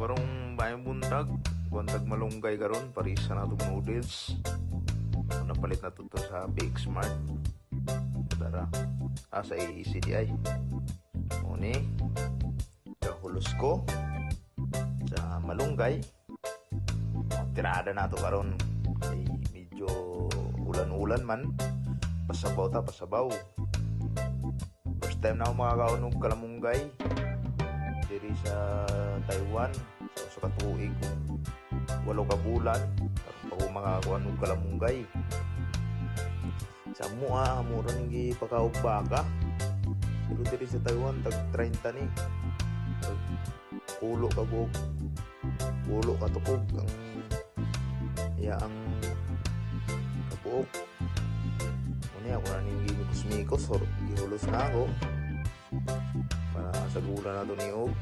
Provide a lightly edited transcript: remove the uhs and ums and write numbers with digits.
karong bayang buntag malunggay karon parisa na itong noodles. Napalit na to sa Big Smart. Tara, sa ACDI. Muni, kahulos ko sa malunggay. Tirada na to karon. Ay medyo ulan-ulan man. Pasabaw. First time na ako makakaon ng kalamunggay diri sa Taiwan. Sa katuig 8 ka bulan karon ako makakakuha ng kalamunggay. Sa mua mura ning gipakaog baka. Pero diri sa Taiwan tag 30 ni. Tag ulo ka tukog ang ang kabuok. Muna ako na ning gimikos-mikos or gihulos na ako para sa gula na to niog.